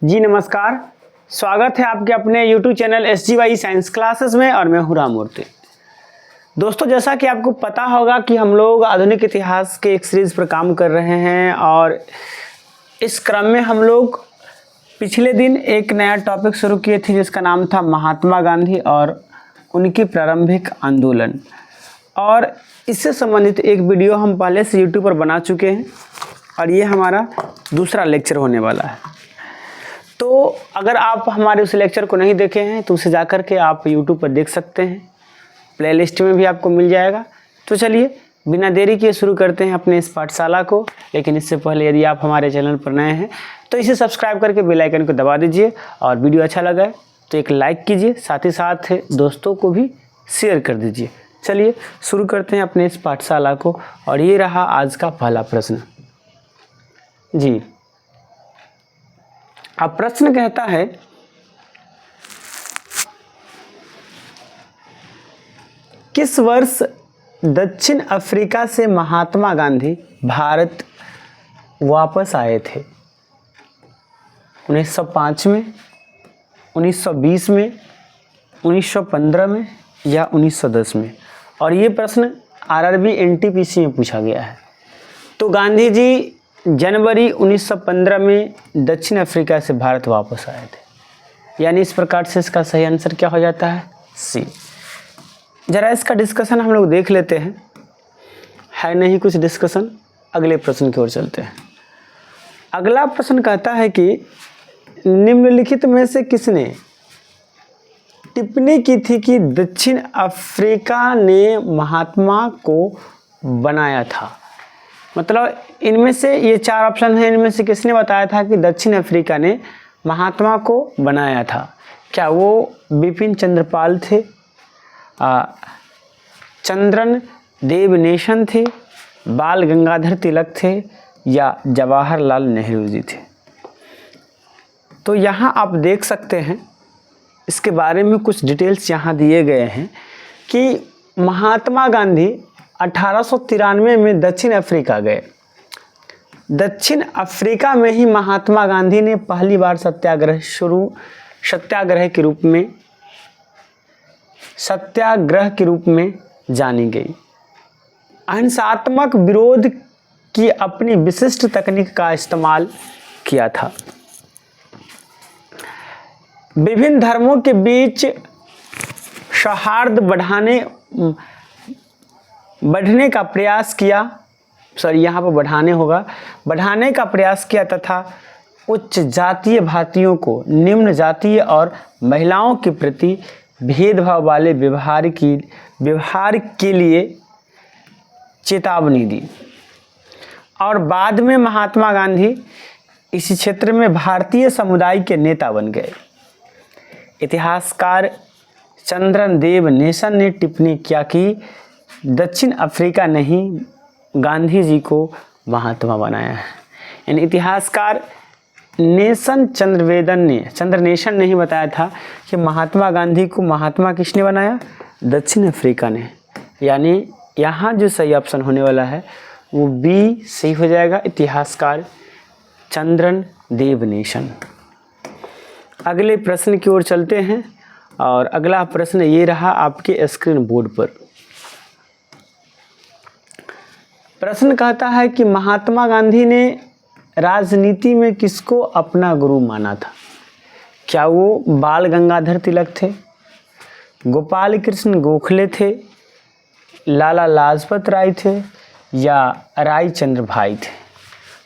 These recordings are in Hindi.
जी नमस्कार, स्वागत है आपके अपने YouTube channel SGY science classes में और मैं हूं राममूर्ति। दोस्तों, जैसा कि आपको पता होगा कि हम लोग आधुनिक इतिहास के एक सीरीज़ पर काम कर रहे हैं और इस क्रम में हम लोग पिछले दिन एक नया टॉपिक शुरू किए थे जिसका नाम था महात्मा गांधी और उनकी प्रारंभिक आंदोलन। और इससे संबंधित एक वीडियो हम पहले से YouTube पर बना चुके हैं और ये हमारा दूसरा लेक्चर होने वाला है। तो अगर आप हमारे उस लेक्चर को नहीं देखे हैं तो उसे जाकर के आप YouTube पर देख सकते हैं, प्लेलिस्ट में भी आपको मिल जाएगा। तो चलिए बिना देरी किए शुरू करते हैं अपने इस पाठशाला को। लेकिन इससे पहले यदि आप हमारे चैनल पर नए हैं तो इसे सब्सक्राइब करके बेल आइकन को दबा दीजिए और वीडियो अच्छा लगा है तो एक लाइक कीजिए, साथ ही साथ दोस्तों को भी शेयर कर दीजिए। चलिए शुरू करते हैं अपने इस पाठशाला को। और ये रहा आज का पहला प्रश्न। जी, अब प्रश्न कहता है, किस वर्ष दक्षिण अफ्रीका से महात्मा गांधी भारत वापस आए थे? 1905 में, 1920 में, 1915 में या 1910 में? और ये प्रश्न RRB NTPC में पूछा गया है। तो गांधी जी जनवरी 1915 में दक्षिण अफ्रीका से भारत वापस आए थे, यानी इस प्रकार से इसका सही आंसर क्या हो जाता है? सी। जरा इसका डिस्कशन हम लोग देख लेते हैं, है नहीं कुछ डिस्कशन। अगले प्रश्न की ओर चलते हैं। अगला प्रश्न कहता है कि निम्नलिखित में से किसने टिप्पणी की थी कि दक्षिण अफ्रीका ने महात्मा को बनाया था? मतलब इनमें से ये चार ऑप्शन हैं, इनमें से किसने बताया था कि दक्षिण अफ्रीका ने महात्मा को बनाया था? क्या वो बिपिन चंद्रपाल थे, चंद्रन देवनेशन थे, बाल गंगाधर तिलक थे या जवाहरलाल नेहरू जी थे? तो यहाँ आप देख सकते हैं इसके बारे में कुछ डिटेल्स यहाँ दिए गए हैं कि महात्मा गांधी 1893 में दक्षिण अफ्रीका गए। दक्षिण अफ्रीका में ही महात्मा गांधी ने पहली बार सत्याग्रह के रूप में जानी गई। अहिंसात्मक विरोध की अपनी विशिष्ट तकनीक का इस्तेमाल किया था। विभिन्न धर्मों के बीच सौहार्द बढ़ाने का प्रयास किया तथा उच्च जातीय भाइयों को निम्न जातीय और महिलाओं के प्रति भेदभाव वाले व्यवहार के लिए चेतावनी दी। और बाद में महात्मा गांधी इस क्षेत्र में भारतीय समुदाय के नेता बन गए। इतिहासकार चंद्रन देवनेशन ने टिप्पणी किया कि दक्षिण अफ्रीका ने ही गांधी जी को महात्मा बनाया है। यानी इतिहासकार चंद्रनेशन ने ही बताया था कि महात्मा गांधी को महात्मा किसने बनाया? दक्षिण अफ्रीका ने। यानी यहाँ जो सही ऑप्शन होने वाला है वो बी सही हो जाएगा, इतिहासकार चंद्रन देवनेशन। अगले प्रश्न की ओर चलते हैं और अगला प्रश्न ये रहा आपके स्क्रीन बोर्ड पर। प्रश्न कहता है कि महात्मा गांधी ने राजनीति में किसको अपना गुरु माना था? क्या वो बाल गंगाधर तिलक थे, गोपाल कृष्ण गोखले थे, लाला लाजपत राय थे या रायचंद्र भाई थे?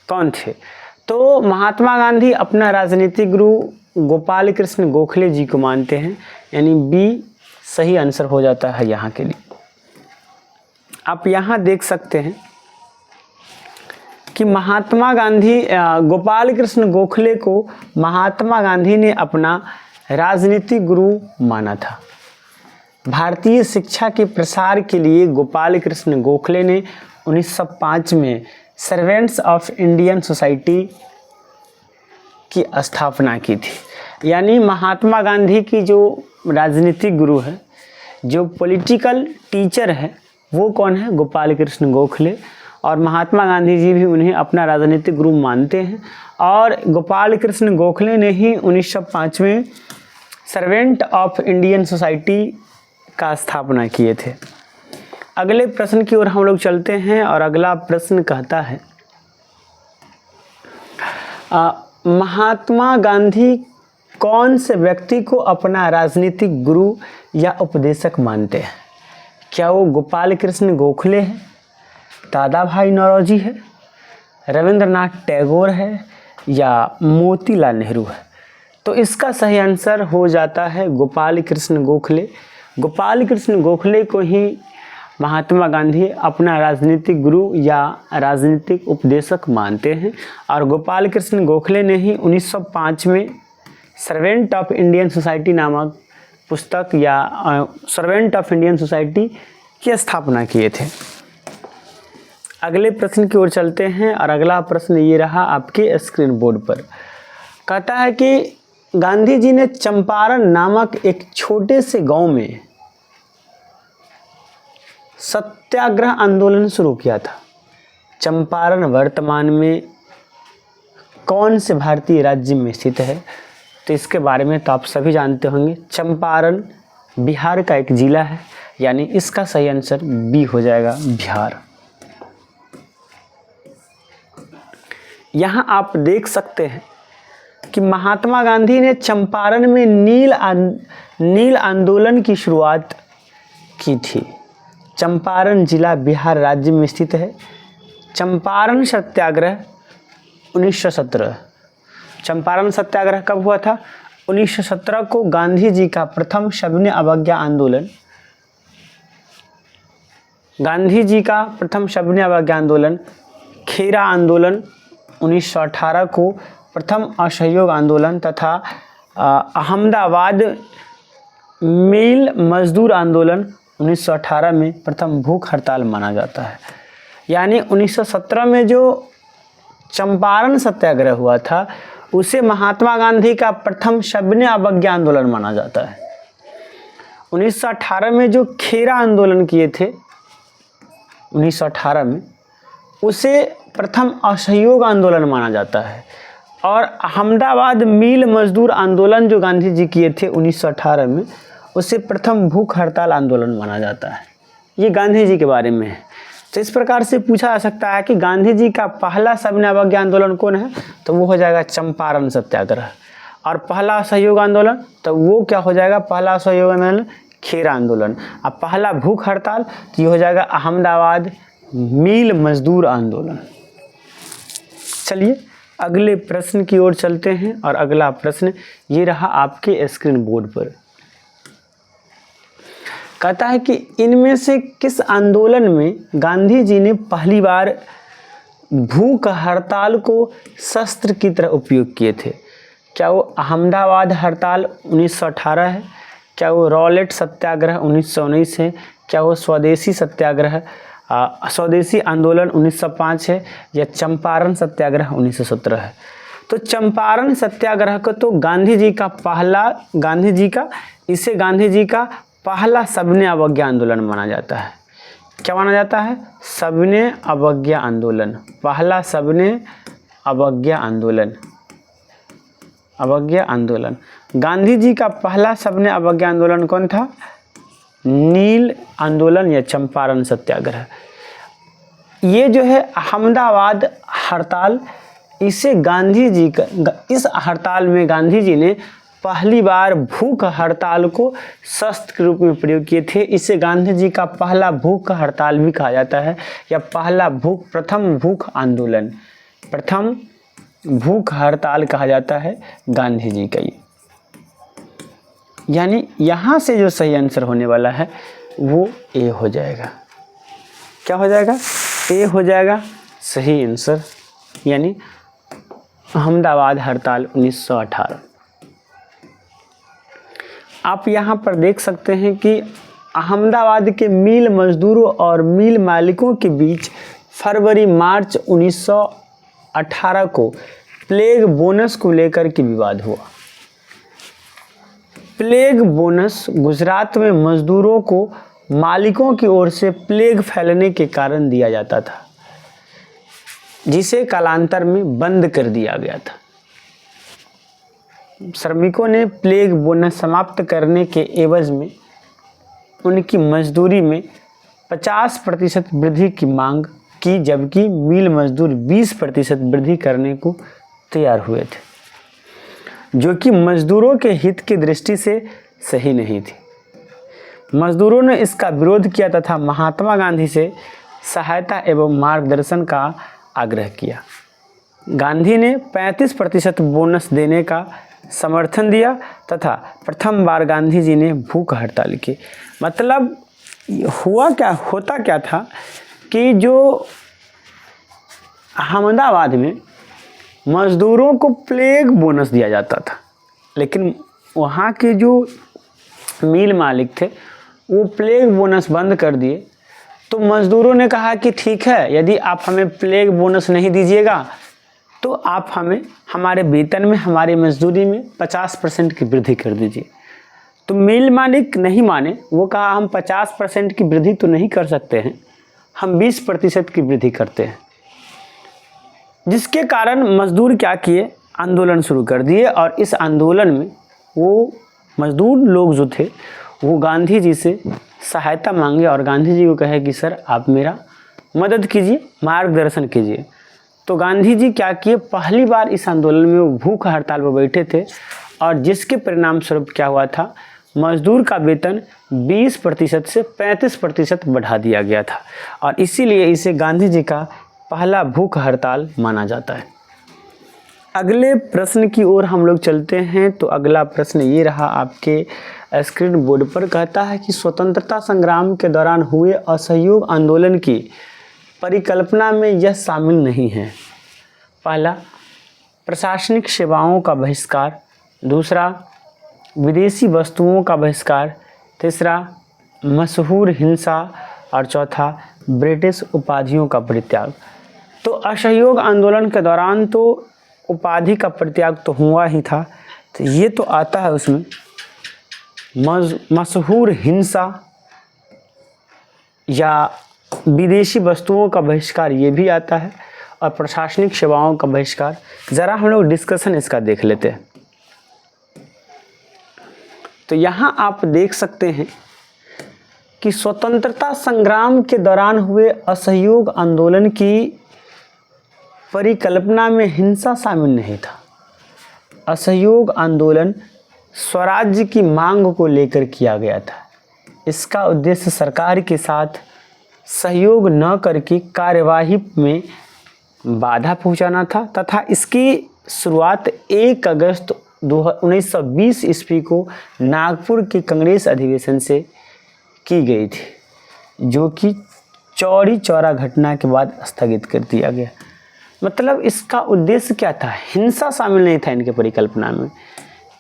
कौन थे? तो महात्मा गांधी अपना राजनीतिक गुरु गोपाल कृष्ण गोखले जी को मानते हैं, यानी बी सही आंसर हो जाता है यहाँ के लिए। आप यहाँ देख सकते हैं कि महात्मा गांधी गोपाल कृष्ण गोखले को महात्मा गांधी ने अपना राजनीतिक गुरु माना था। भारतीय शिक्षा के प्रसार के लिए गोपाल कृष्ण गोखले ने 1905 में सर्वेंट्स ऑफ इंडियन सोसाइटी की स्थापना की थी। यानी महात्मा गांधी की जो राजनीतिक गुरु है, जो पॉलिटिकल टीचर है, वो कौन है? गोपाल कृष्ण गोखले। और महात्मा गांधी जी भी उन्हें अपना राजनीतिक गुरु मानते हैं। और गोपाल कृष्ण गोखले ने ही 1905 में सर्वेंट ऑफ इंडियन सोसाइटी का स्थापना किए थे। अगले प्रश्न की ओर हम लोग चलते हैं और अगला प्रश्न कहता है महात्मा गांधी कौन से व्यक्ति को अपना राजनीतिक गुरु या उपदेशक मानते हैं? क्या वो गोपाल कृष्ण गोखले है, दादा भाई नौरोजी है, रविंद्रनाथ टैगोर है या मोतीलाल नेहरू है? तो इसका सही आंसर हो जाता है गोपाल कृष्ण गोखले। गोपाल कृष्ण गोखले को ही महात्मा गांधी अपना राजनीतिक गुरु या राजनीतिक उपदेशक मानते हैं। और गोपाल कृष्ण गोखले ने ही 1905 में सर्वेंट ऑफ इंडियन सोसाइटी नामक पुस्तक या सर्वेंट ऑफ इंडियन सोसाइटी की स्थापना किए थे। अगले प्रश्न की ओर चलते हैं और अगला प्रश्न ये रहा आपके स्क्रीन बोर्ड पर। कहता है कि गांधी जी ने चंपारण नामक एक छोटे से गांव में सत्याग्रह आंदोलन शुरू किया था। चंपारण वर्तमान में कौन से भारतीय राज्य में स्थित है? तो इसके बारे में तो आप सभी जानते होंगे। चंपारण बिहार का एक जिला है, यानी इसका सही आंसर बी हो जाएगा, बिहार। यहाँ आप देख सकते हैं कि महात्मा गांधी ने चंपारण में नील आंदोलन की शुरुआत की थी। चंपारण जिला बिहार राज्य में स्थित है। चंपारण सत्याग्रह 1917। चंपारण सत्याग्रह कब हुआ था? 1917 को गांधी जी का प्रथम सविनय अवज्ञा आंदोलन, गांधी जी का प्रथम सविनय अवज्ञा आंदोलन, खेरा आंदोलन 1918 को प्रथम असहयोग आंदोलन तथा अहमदाबाद मिल मजदूर आंदोलन 1918 में प्रथम भूख हड़ताल माना जाता है। यानी 1917 में जो चंपारण सत्याग्रह हुआ था उसे महात्मा गांधी का प्रथम सविनय अवज्ञा आंदोलन माना जाता है। 1918 में जो खेरा आंदोलन किए थे 1918 में, उसे प्रथम असहयोग आंदोलन माना जाता है। और अहमदाबाद मिल मजदूर आंदोलन जो गांधी जी किए थे 1918 में, उसे प्रथम भूख हड़ताल आंदोलन माना जाता है। ये गांधी जी के बारे में है। तो इस प्रकार से पूछा जा सकता है कि गांधी जी का पहला सविनय अवज्ञा आंदोलन कौन है? तो वो हो जाएगा चंपारण सत्याग्रह। और पहला असहयोग आंदोलन, तो वो क्या हो जाएगा? पहला असहयोग आंदोलन खेरा आंदोलन। अब पहला भूख हड़ताल, तो ये हो जाएगा अहमदाबाद मिल मजदूर आंदोलन। चलिए अगले प्रश्न की ओर चलते हैं और अगला प्रश्न ये रहा आपके स्क्रीन बोर्ड पर। कहता है कि इनमें से किस आंदोलन में गांधी जी ने पहली बार भूख हड़ताल को शस्त्र की तरह उपयोग किए थे? क्या वो अहमदाबाद हड़ताल 1918 है? क्या वो रॉलेट सत्याग्रह 1919 है? क्या वो स्वदेशी सत्याग्रह स्वदेशी आंदोलन 1905 है? या चंपारण सत्याग्रह 1917 है? तो चंपारण सत्याग्रह को तो गांधी जी का पहला सविनय अवज्ञा आंदोलन माना जाता है। क्या माना जाता है? सविनय अवज्ञा आंदोलन, पहला सविनय अवज्ञा आंदोलन। गांधी जी का पहला सविनय अवज्ञा आंदोलन कौन था? नील आंदोलन या चंपारण सत्याग्रह। ये जो है अहमदाबाद हड़ताल, इसे गांधी जी का, इस हड़ताल में गांधी जी ने पहली बार भूख हड़ताल को शस्त्र के रूप में प्रयोग किए थे। इसे गांधी जी का पहला भूख हड़ताल भी कहा जाता है, या प्रथम भूख हड़ताल कहा जाता है गांधी जी का ये। यानी यहाँ से जो सही आंसर होने वाला है वो ए हो जाएगा। क्या हो जाएगा? ए हो जाएगा सही आंसर, यानी अहमदाबाद हड़ताल 1918। आप यहाँ पर देख सकते हैं कि अहमदाबाद के मिल मजदूरों और मिल मालिकों के बीच फरवरी-मार्च 1918 को प्लेग बोनस को लेकर के विवाद हुआ। प्लेग बोनस गुजरात में मजदूरों को मालिकों की ओर से प्लेग फैलने के कारण दिया जाता था। जिसे कालांतर में बंद कर दिया गया था। श्रमिकों ने प्लेग बोनस समाप्त करने के एवज में उनकी मजदूरी में 50% वृद्धि की मांग की, जबकि मिल मजदूर 20% वृद्धि करने को तैयार हुए थे, जो कि मजदूरों के हित की दृष्टि से सही नहीं थी। मजदूरों ने इसका विरोध किया तथा महात्मा गांधी से सहायता एवं मार्गदर्शन का आग्रह किया। गांधी ने 35% बोनस देने का समर्थन दिया तथा प्रथम बार गांधी जी ने भूख हड़ताल की। मतलब होता क्या था कि जो अहमदाबाद में मजदूरों को प्लेग बोनस दिया जाता था, लेकिन वहाँ के जो मिल मालिक थे वो प्लेग बोनस बंद कर दिए। तो मजदूरों ने कहा कि ठीक है, यदि आप हमें प्लेग बोनस नहीं दीजिएगा तो आप हमें हमारे वेतन में, हमारी मजदूरी में 50% की वृद्धि कर दीजिए। तो मिल मालिक नहीं माने, वो कहा हम 50% की वृद्धि तो नहीं कर सकते हैं, हम 20% की वृद्धि करते हैं। जिसके कारण मजदूर क्या किए, आंदोलन शुरू कर दिए। और इस आंदोलन में वो मजदूर लोग जो थे वो गांधी जी से सहायता मांगे और गांधी जी को कहे कि सर आप मेरा मदद कीजिए, मार्गदर्शन कीजिए। तो गांधी जी क्या किए, पहली बार इस आंदोलन में वो भूख हड़ताल पर बैठे थे और जिसके परिणाम स्वरूप क्या हुआ था, मजदूर का वेतन 20% से 35% बढ़ा दिया गया था और इसीलिए इसे गांधी जी का पहला भूख हड़ताल माना जाता है। अगले प्रश्न की ओर हम लोग चलते हैं। तो अगला प्रश्न ये रहा आपके स्क्रीन बोर्ड पर, कहता है कि स्वतंत्रता संग्राम के दौरान हुए असहयोग आंदोलन की परिकल्पना में यह शामिल नहीं है। पहला, प्रशासनिक सेवाओं का बहिष्कार। दूसरा, विदेशी वस्तुओं का बहिष्कार। तीसरा, मशहूर हिंसा। और चौथा, ब्रिटिश उपाधियों का परित्याग। तो असहयोग आंदोलन के दौरान तो उपाधि का परित्याग तो हुआ ही था, तो ये तो आता है उसमें। मशहूर हिंसा या विदेशी वस्तुओं का बहिष्कार ये भी आता है और प्रशासनिक सेवाओं का बहिष्कार। ज़रा हम लोग डिस्कशन इसका देख लेते हैं। तो यहाँ आप देख सकते हैं कि स्वतंत्रता संग्राम के दौरान हुए असहयोग आंदोलन की परिकल्पना में हिंसा शामिल नहीं था। असहयोग आंदोलन स्वराज्य की मांग को लेकर किया गया था। इसका उद्देश्य सरकार के साथ सहयोग न करके कार्यवाही में बाधा पहुंचाना था तथा इसकी शुरुआत 1 अगस्त 1920 ईस्वी को नागपुर के कांग्रेस अधिवेशन से की गई थी, जो कि चौरी चौरा घटना के बाद स्थगित कर दिया गया। मतलब इसका उद्देश्य क्या था, हिंसा शामिल नहीं था इनके परिकल्पना में।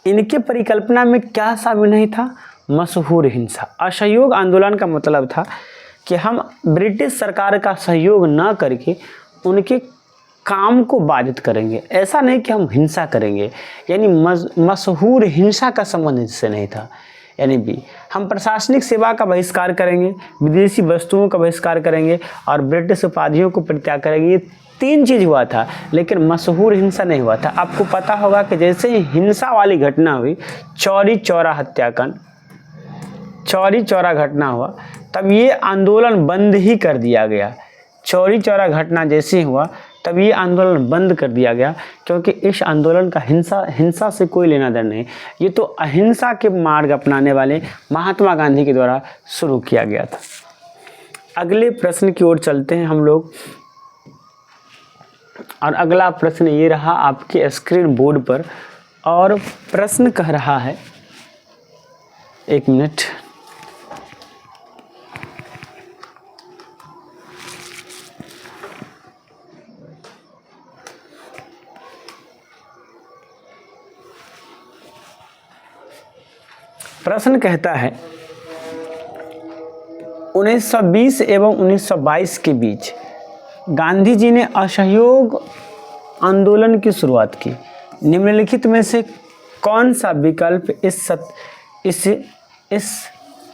इनके परिकल्पना में क्या शामिल नहीं था, मशहूर हिंसा। असहयोग आंदोलन का मतलब था कि हम ब्रिटिश सरकार का सहयोग न करके उनके काम को बाधित करेंगे, ऐसा नहीं कि हम हिंसा करेंगे। यानी मशहूर हिंसा का संबंध इससे नहीं था। यानी भी हम प्रशासनिक सेवा का बहिष्कार करेंगे, विदेशी वस्तुओं का बहिष्कार करेंगे और ब्रिटिश उपाधियों को परित्याग करेंगे। ये 3 चीज़ हुआ था, लेकिन मशहूर हिंसा नहीं हुआ था। आपको पता होगा कि जैसे ही हिंसा वाली घटना हुई, चौरी चौरा हत्याकांड, चौरी चौरा घटना हुआ, तब ये आंदोलन बंद ही कर दिया गया। चौरी चौरा घटना जैसे हुआ तब ये आंदोलन बंद कर दिया गया, क्योंकि इस आंदोलन का हिंसा से कोई लेना देना नहीं। ये तो अहिंसा के मार्ग अपनाने वाले महात्मा गांधी के द्वारा शुरू किया गया था। अगले प्रश्न की ओर चलते हैं हम लोग और अगला प्रश्न ये रहा आपके स्क्रीन बोर्ड पर और प्रश्न कह रहा है, 1 मिनट, प्रश्न कहता है 1920 एवं 1922 के बीच गांधी जी ने असहयोग आंदोलन की शुरुआत की। निम्नलिखित में से कौन सा विकल्प इस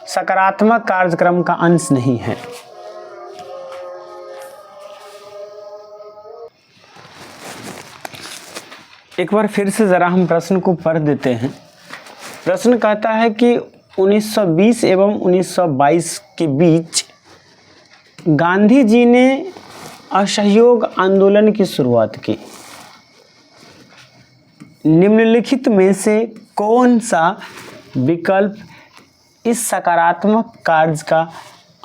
सकारात्मक कार्यक्रम का अंश नहीं है। एक बार फिर से ज़रा हम प्रश्न को पढ़ देते हैं। प्रश्न कहता है कि 1920 एवं 1922 के बीच गांधी जी ने असहयोग आंदोलन की शुरुआत की। निम्नलिखित में से कौन सा विकल्प इस सकारात्मक कार्य का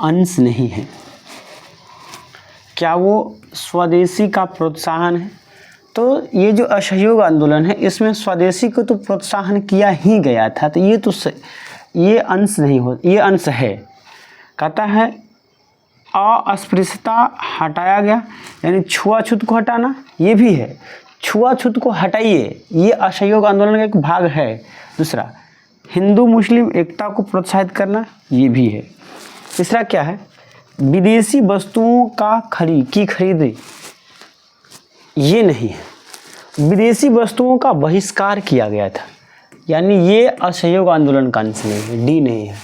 अंश नहीं है? क्या वो स्वदेशी का प्रोत्साहन है? तो ये जो असहयोग आंदोलन है इसमें स्वदेशी को तो प्रोत्साहन किया ही गया था, तो ये अंश नहीं हो, ये अंश है। कहता है अस्पृश्यता हटाया गया, यानी छुआछूत को हटाना, ये भी है। छुआछूत को हटाइए, ये असहयोग आंदोलन का एक भाग है। दूसरा, हिंदू मुस्लिम एकता को प्रोत्साहित करना, ये भी है। तीसरा क्या है? विदेशी वस्तुओं का खरीद, ये नहीं है। विदेशी वस्तुओं का बहिष्कार किया गया था, यानी ये असहयोग आंदोलन का अंश नहीं है, डी नहीं है।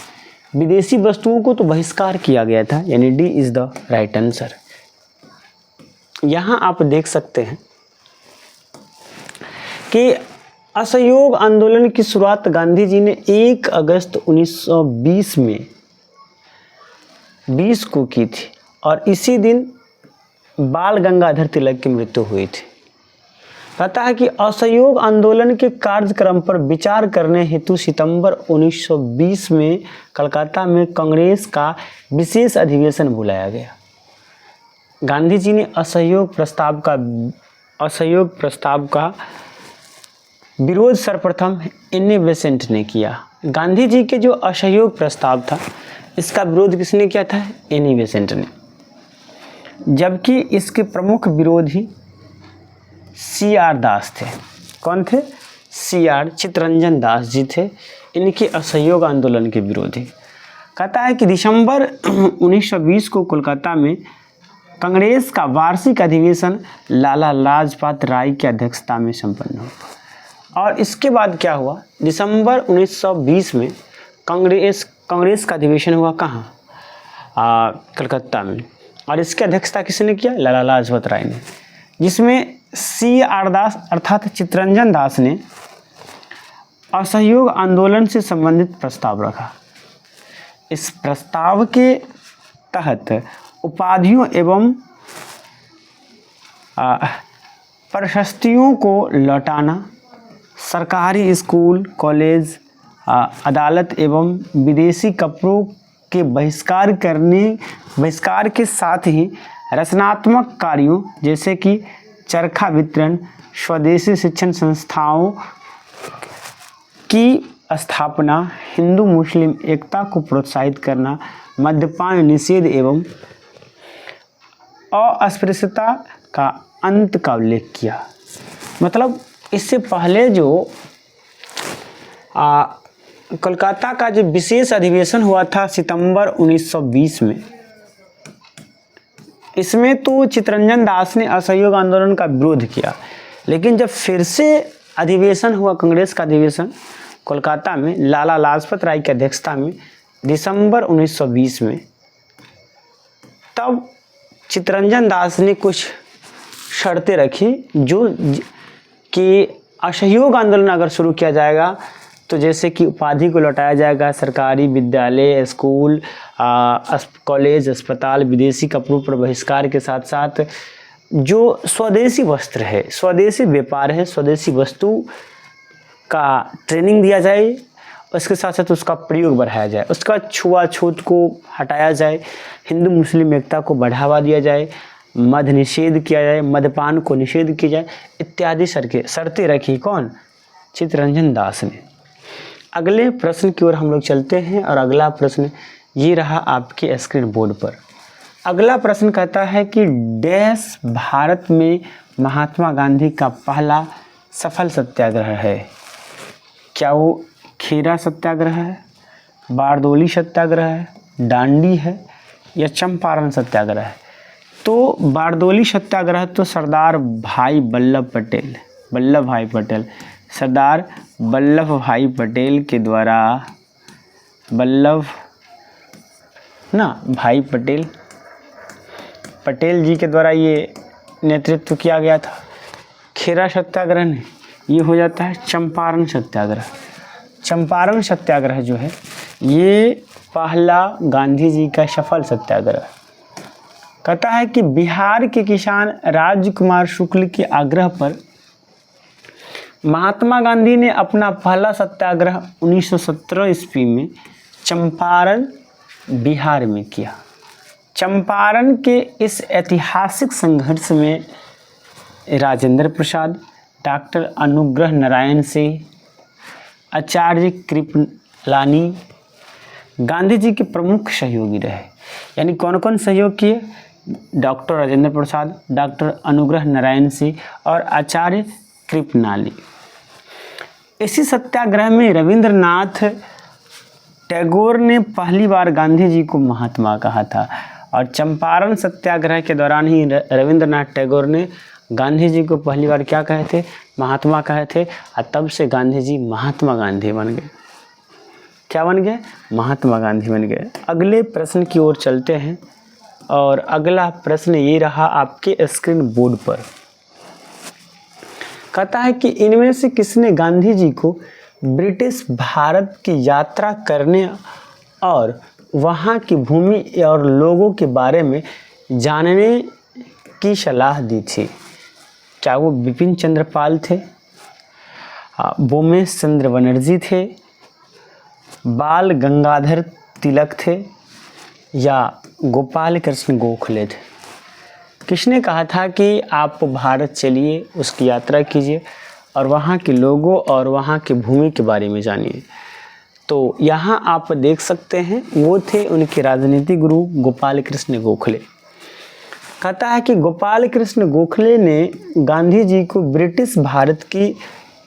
विदेशी वस्तुओं को तो बहिष्कार किया गया था, यानी D is the right answer. यहाँ आप देख सकते हैं कि असहयोग आंदोलन की शुरुआत गांधी जी ने 1 अगस्त 1920 में 20 को की थी और इसी दिन बाल गंगाधर तिलक की मृत्यु हुई थी। कहता है कि असहयोग आंदोलन के कार्यक्रम पर विचार करने हेतु सितंबर 1920 में कलकत्ता में कांग्रेस का विशेष अधिवेशन बुलाया गया। गांधी जी ने असहयोग प्रस्ताव का विरोध सर्वप्रथम एन ए बेसेंट ने किया। गांधी जी के जो असहयोग प्रस्ताव था इसका विरोध किसने किया था? एन ए बेसेंट ने, जबकि इसके प्रमुख विरोधी सी आर दास थे। कौन थे? सी आर चित्तरंजन दास जी थे, इनके असहयोग आंदोलन के विरोधी। कहता है कि दिसंबर 1920 को कोलकाता में कांग्रेस का वार्षिक अधिवेशन लाला लाजपत राय की अध्यक्षता में संपन्न हुआ। और इसके बाद क्या हुआ? दिसंबर 1920 में कांग्रेस का अधिवेशन हुआ कहाँ? कलकत्ता में, और इसकी अध्यक्षता किसने किया? लाला लाजपत राय ने, जिसमें सी आर दास अर्थात चित्तरंजन दास ने असहयोग आंदोलन से संबंधित प्रस्ताव रखा। इस प्रस्ताव के तहत उपाधियों एवं प्रशस्तियों को लौटाना, सरकारी स्कूल, कॉलेज, अदालत एवं विदेशी कपड़ों के बहिष्कार के साथ ही रचनात्मक कार्यों जैसे कि चरखा वितरण, स्वदेशी शिक्षण संस्थाओं की स्थापना, हिंदू मुस्लिम एकता को प्रोत्साहित करना, मद्यपान निषेध एवं अस्पृश्यता का अंत का उल्लेख किया। मतलब इससे पहले जो कोलकाता का जो विशेष अधिवेशन हुआ था सितंबर 1920 में, इसमें तो चित्तरंजन दास ने असहयोग आंदोलन का विरोध किया, लेकिन जब फिर से अधिवेशन हुआ, कांग्रेस का अधिवेशन कोलकाता में लाला लाजपत राय की अध्यक्षता में दिसंबर 1920 में, तब चित्तरंजन दास ने कुछ शर्तें रखी जो कि असहयोग आंदोलन अगर शुरू किया जाएगा तो जैसे कि उपाधि को लौटाया जाएगा, सरकारी विद्यालय, स्कूल, कॉलेज, अस्पताल, विदेशी कपड़ों पर बहिष्कार के साथ साथ जो स्वदेशी वस्त्र है, स्वदेशी व्यापार है, स्वदेशी वस्तु का ट्रेनिंग दिया जाए, उसके साथ साथ उसका प्रयोग बढ़ाया जाए, उसका छुआछूत को हटाया जाए, हिंदू मुस्लिम एकता को बढ़ावा दिया जाए, मद्य निषेध किया जाए, मद्यपान को निषेध किया जाए, इत्यादि शर्तें रखी। कौन? चित्तरंजन दास ने। अगले प्रश्न की ओर हम लोग चलते हैं और अगला प्रश्न ये रहा आपके स्क्रीन बोर्ड पर। अगला प्रश्न कहता है कि डैश भारत में महात्मा गांधी का पहला सफल सत्याग्रह है? क्या वो खेरा सत्याग्रह है, बारदोली सत्याग्रह है, दांडी है या चंपारण सत्याग्रह है? तो बारदोली सत्याग्रह तो सरदार वल्लभ भाई पटेल के द्वारा पटेल जी के द्वारा ये नेतृत्व किया गया था। खेरा सत्याग्रह नहीं, ये हो जाता है चंपारण सत्याग्रह। चंपारण सत्याग्रह जो है ये पहला गांधी जी का सफल सत्याग्रह। कहता है कि बिहार के किसान राजकुमार शुक्ल के आग्रह पर महात्मा गांधी ने अपना पहला सत्याग्रह 1917 ईस्वी में चंपारण बिहार में किया। चंपारण के इस ऐतिहासिक संघर्ष में राजेंद्र प्रसाद, डॉक्टर अनुग्रह नारायण सिंह, आचार्य कृपलानी गांधी जी के प्रमुख सहयोगी रहे। यानी कौन कौन सहयोग किए? डॉक्टर राजेंद्र प्रसाद, डॉक्टर अनुग्रह नारायण सिंह और आचार्य कृपलानी। इसी सत्याग्रह में रविंद्रनाथ टैगोर ने पहली बार गांधी जी को महात्मा कहा था और चंपारण सत्याग्रह के दौरान ही रविंद्रनाथ टैगोर ने गांधी जी को पहली बार क्या कहे थे? महात्मा कहे थे। और तब से गांधी जी महात्मा गांधी बन गए। क्या बन गए? महात्मा गांधी बन गए। अगले प्रश्न की ओर चलते हैं और अगला प्रश्न ये रहा आपके स्क्रीन बोर्ड पर। कहता है कि इनमें से किसने गांधी जी को ब्रिटिश भारत की यात्रा करने और वहाँ की भूमि और लोगों के बारे में जानने की सलाह दी थी? क्या वो बिपिन चंद्र पाल थे, बोमेश चंद्र बनर्जी थे, बाल गंगाधर तिलक थे या गोपाल कृष्ण गोखले थे? किसने कहा था कि आप भारत चलिए, उसकी यात्रा कीजिए और वहाँ के लोगों और वहाँ की भूमि के बारे में जानिए? तो यहाँ आप देख सकते हैं वो थे उनके राजनीतिक गुरु गोपाल कृष्ण गोखले। कहता है कि गोपाल कृष्ण गोखले ने गांधी जी को ब्रिटिश भारत की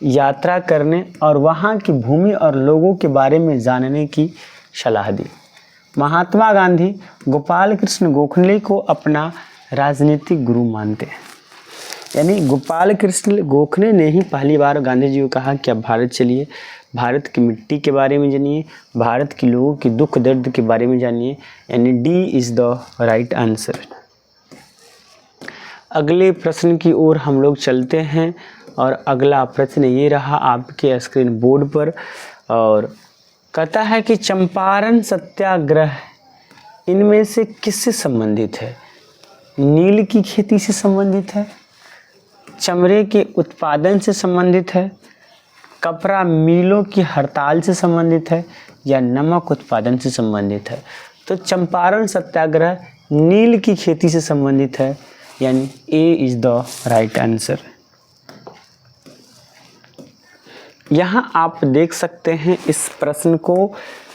यात्रा करने और वहाँ की भूमि और लोगों के बारे में जानने की सलाह दी। महात्मा गांधी गोपाल कृष्ण गोखले को अपना राजनीतिक गुरु मानते हैं। यानी गोपाल कृष्ण गोखले ने ही पहली बार गांधी जी को कहा कि आप भारत चलिए, भारत की मिट्टी के बारे में जानिए, भारत के लोगों की दुख दर्द के बारे में जानिए। यानी D is the right answer. अगले प्रश्न की ओर हम लोग चलते हैं और अगला प्रश्न ये रहा आपके स्क्रीन बोर्ड पर और कहता है कि चंपारण सत्याग्रह इनमें से किससे संबंधित है? नील की खेती से संबंधित है, चमड़े के उत्पादन से संबंधित है, कपड़ा मिलों की हड़ताल से संबंधित है या नमक उत्पादन से संबंधित है? तो चंपारण सत्याग्रह नील की खेती से संबंधित है। यानी ए इज द राइट आंसर। यहाँ आप देख सकते हैं इस प्रश्न को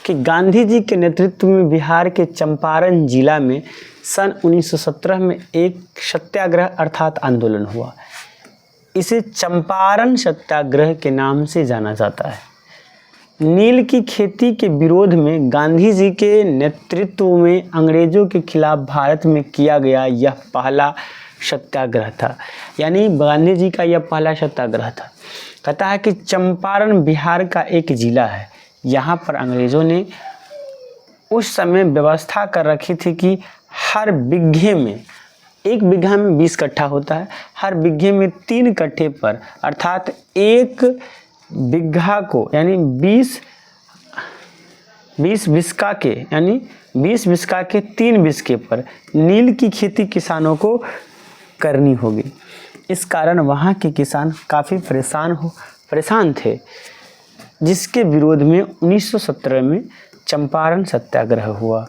कि गांधी जी के नेतृत्व में बिहार के चंपारण जिला में सन 1917 में एक सत्याग्रह अर्थात आंदोलन हुआ। इसे चंपारण सत्याग्रह के नाम से जाना जाता है। नील की खेती के विरोध में गांधी जी के नेतृत्व में अंग्रेजों के खिलाफ भारत में किया गया यह पहला सत्याग्रह था। यानी गांधी जी का यह पहला सत्याग्रह था। कहता है कि चंपारण बिहार का एक जिला है। यहाँ पर अंग्रेजों ने उस समय व्यवस्था कर रखी थी कि हर बिघे में, एक बीघा में 20 कट्ठा होता है, हर बिघे में 3 कट्ठे पर अर्थात एक बिघा को यानी 20 बिस्का के यानी 20 बिस्का के 3 बिस्के पर नील की खेती किसानों को करनी होगी। इस कारण वहाँ के किसान काफ़ी परेशान थे, जिसके विरोध में 1917 में चंपारण सत्याग्रह हुआ।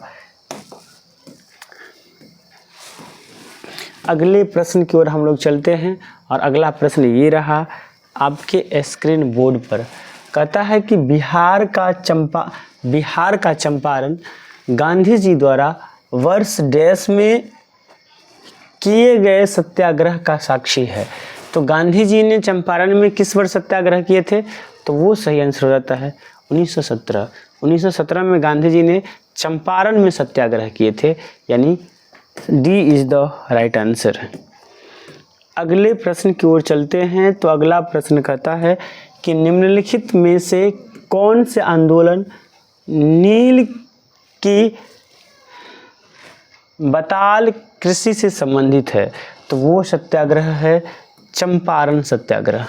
अगले प्रश्न की ओर हम लोग चलते हैं और अगला प्रश्न ये रहा आपके स्क्रीन बोर्ड पर। कहता है कि बिहार का चंपारण गांधी जी द्वारा वर्ष डैश में किए गए सत्याग्रह का साक्षी है। तो गांधी जी ने चंपारण में किस वर्ष सत्याग्रह किए थे? तो वो सही आंसर हो जाता है 1917। 1917 में गांधी जी ने चंपारण में सत्याग्रह किए थे। यानी D is the right answer. अगले प्रश्न की ओर चलते हैं। तो अगला प्रश्न कहता है कि निम्नलिखित में से कौन से आंदोलन नील की बताल कृषि से संबंधित है? तो वो सत्याग्रह है चंपारण सत्याग्रह।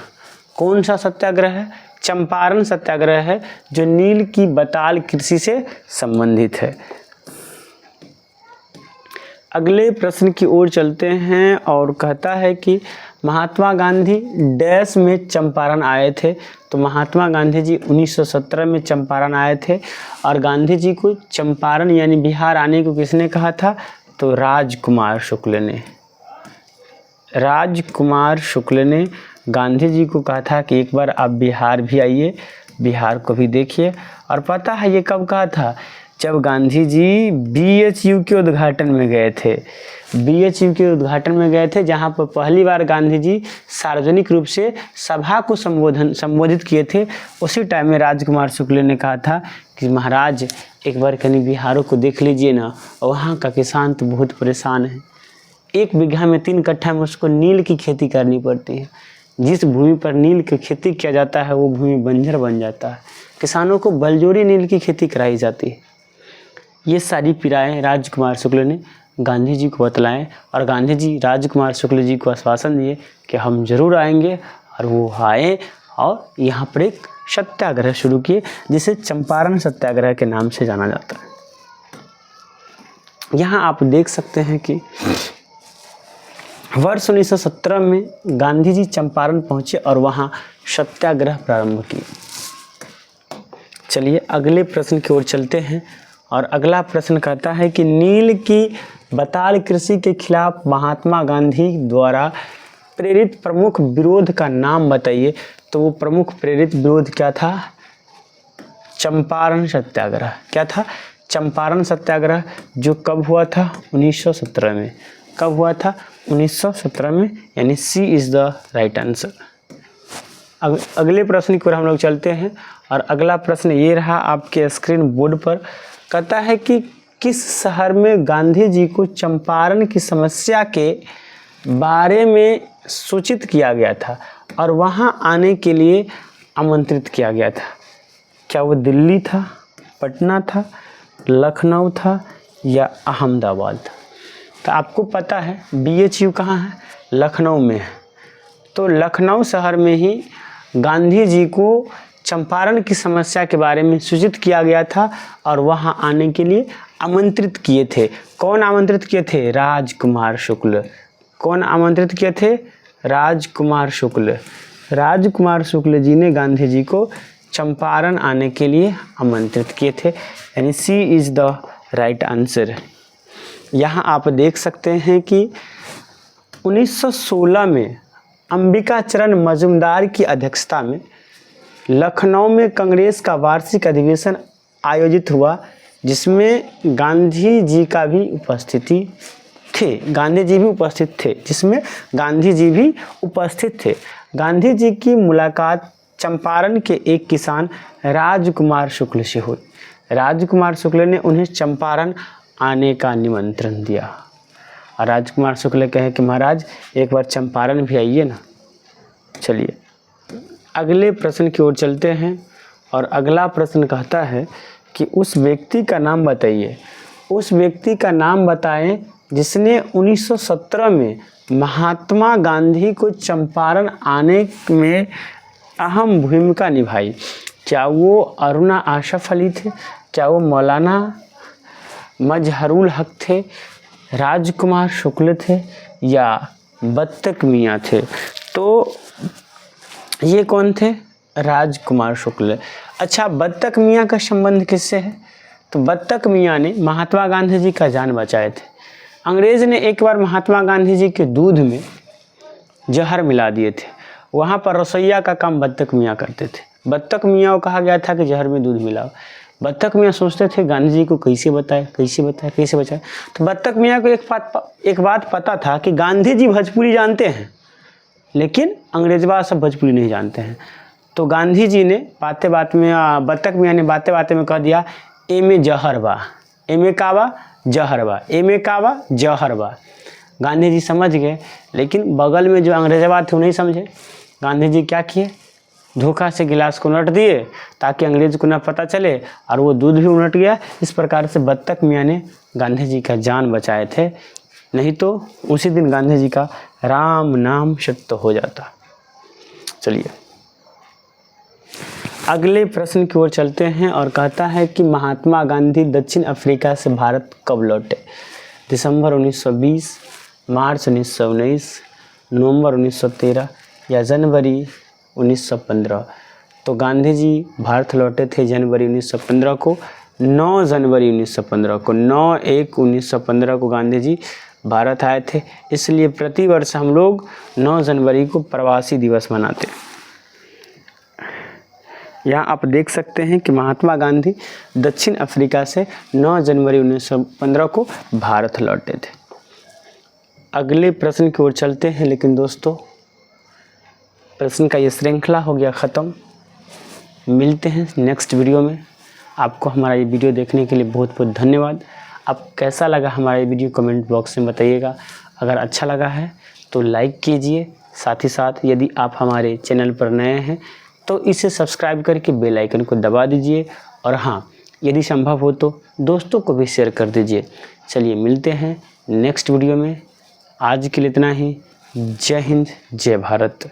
कौन सा सत्याग्रह है? चंपारण सत्याग्रह है, जो नील की बताल कृषि से संबंधित है। अगले प्रश्न की ओर चलते हैं और कहता है कि महात्मा गांधी डैश में चंपारण आए थे। तो महात्मा गांधी जी 1917 में चंपारण आए थे और गांधी जी को चंपारण यानी बिहार आने को किसने कहा था? तो राजकुमार शुक्ल ने। राजकुमार शुक्ल ने गांधी जी को कहा था कि एक बार आप बिहार भी आइए, बिहार को भी देखिए। और पता है ये कब कहा था? जब गांधी जी BHU के उद्घाटन में गए थे। BHU के उद्घाटन में गए थे, जहां पर पहली बार गांधी जी सार्वजनिक रूप से सभा को संबोधित किए थे। उसी टाइम में राजकुमार शुक्ल ने कहा था कि महाराज एक बार कहीं बिहारों को देख लीजिए ना, वहाँ का किसान तो बहुत परेशान है। 1 बीघा में 3 कट्ठा में उसको नील की खेती करनी पड़ती है। जिस भूमि पर नील की खेती किया जाता है वो भूमि बंजर बन जाता है। किसानों को बलजोरी नील की खेती कराई जाती है। ये सारी पीड़ाएँ राजकुमार शुक्ल ने गांधी जी को बतलाएं और गांधी जी राजकुमार शुक्ल जी को आश्वासन दिए कि हम जरूर आएंगे। और वो आए और यहाँ पर एक सत्याग्रह शुरू किए, जिसे चंपारण सत्याग्रह के नाम से जाना जाता है। यहाँ आप देख सकते हैं कि वर्ष 1917 में गांधी जी चंपारण पहुँचे और वहाँ सत्याग्रह प्रारंभ किए। चलिए अगले प्रश्न की ओर चलते हैं और अगला प्रश्न कहता है कि नील की बताल कृषि के खिलाफ महात्मा गांधी द्वारा प्रेरित प्रमुख विरोध का नाम बताइए। तो वो प्रमुख प्रेरित विरोध क्या था? चंपारण सत्याग्रह। क्या था? चंपारण सत्याग्रह, जो कब हुआ था? 1917 में। कब हुआ था? 1917 में, यानी C is the right answer. अगले प्रश्न की ओर हम लोग चलते हैं और अगला प्रश्न ये रहा आपके स्क्रीन बोर्ड पर। कहता है कि किस शहर में गांधी जी को चंपारण की समस्या के बारे में सूचित किया गया था और वहां आने के लिए आमंत्रित किया गया था? क्या वो दिल्ली था, पटना था, लखनऊ था या अहमदाबाद था? तो आपको पता है BHU कहाँ है? लखनऊ में है। तो लखनऊ शहर में ही गांधी जी को चंपारण की समस्या के बारे में सूचित किया गया था और वहां आने के लिए आमंत्रित किए थे। कौन आमंत्रित किए थे? राजकुमार शुक्ल। कौन आमंत्रित किए थे? राजकुमार शुक्ल। राजकुमार शुक्ल जी ने गांधी जी को चंपारण आने के लिए आमंत्रित किए थे, यानी C is the right answer. यहाँ आप देख सकते हैं कि 1916 में अंबिकाचरण मजूमदार की अध्यक्षता में लखनऊ में कांग्रेस का वार्षिक अधिवेशन आयोजित हुआ, जिसमें गांधी जी का भी उपस्थिति थे। गांधी जी भी उपस्थित थे, जिसमें गांधी जी भी उपस्थित थे। गांधी जी की मुलाकात चंपारण के एक किसान राजकुमार शुक्ल से हुई। राजकुमार शुक्ल ने उन्हें चंपारण आने का निमंत्रण दिया और राजकुमार शुक्ल कहे कि महाराज एक बार चंपारण भी आइए ना। चलिए अगले प्रश्न की ओर चलते हैं और अगला प्रश्न कहता है कि उस व्यक्ति का नाम बताइए। उस व्यक्ति का नाम बताएं जिसने 1917 में महात्मा गांधी को चंपारण आने में अहम भूमिका निभाई। क्या वो अरुणा आशफ अली थे? क्या वो मौलाना मजहरुल हक थे, राजकुमार शुक्ल थे या बत्तक मियाँ थे? तो ये कौन थे? राजकुमार शुक्ल। अच्छा, बत्तक मियाँ का संबंध किससे है? तो बत्तक मियाँ ने महात्मा गांधी जी का जान बचाए थे। अंग्रेज़ ने एक बार महात्मा गांधी जी के दूध में जहर मिला दिए थे। वहाँ पर रसोइया का काम बत्तक मियाँ करते थे। बत्तक मियाँ को कहा गया था कि जहर में दूध मिलाओ। बत्तक मियाँ सोचते थे गांधी जी को कैसे बताए, कैसे बताए, कैसे बचाए। तो बत्तक मियाँ को एक बात पता था कि गांधी जी भोजपुरी जानते हैं, लेकिन अंग्रेजवा सब भोजपुरी नहीं जानते हैं। तो गांधी जी ने बातें बात में, बत्तक मियाँ ने बातें बातें में कह दिया, एमे जहर बा, एमे का बा, जहर बा, एमे का बा, जहर बा। गांधी जी समझ गए, लेकिन बगल में जो अंग्रेजवा थे वो नहीं समझे। गांधी जी क्या किए? धोखा से गिलास को उलट दिए ताकि अंग्रेज को ना पता चले, और वो दूध भी उलट गया। इस प्रकार से बत्तक मियाँ ने गांधी जी का जान बचाए थे, नहीं तो उसी दिन गांधी जी का राम नाम सत्य हो जाता। चलिए अगले प्रश्न की ओर चलते हैं और कहता है कि महात्मा गांधी दक्षिण अफ्रीका से भारत कब लौटे? दिसंबर 1920, मार्च 1919, नवंबर 1913 या जनवरी 1915। तो गांधी जी भारत लौटे थे जनवरी 1915 को, 9 जनवरी 1915 को, 9/1/1915 को गांधी जी भारत आए थे। इसलिए प्रतिवर्ष हम लोग 9 जनवरी को प्रवासी दिवस मनाते हैं। यहाँ आप देख सकते हैं कि महात्मा गांधी दक्षिण अफ्रीका से 9 जनवरी 1915 को भारत लौटे थे। अगले प्रश्न की ओर चलते हैं, लेकिन दोस्तों प्रश्न का ये श्रृंखला हो गया ख़त्म। मिलते हैं नेक्स्ट वीडियो में। आपको हमारा ये वीडियो देखने के लिए बहुत बहुत धन्यवाद। अब कैसा लगा हमारा ये वीडियो कमेंट बॉक्स में बताइएगा। अगर अच्छा लगा है तो लाइक कीजिए, साथ ही साथ यदि आप हमारे चैनल पर नए हैं तो इसे सब्सक्राइब करके बेल आइकन को दबा दीजिए, और हाँ, यदि संभव हो तो दोस्तों को भी शेयर कर दीजिए। चलिए मिलते हैं नेक्स्ट वीडियो में। आज के लिए इतना ही। जय हिंद, जय भारत।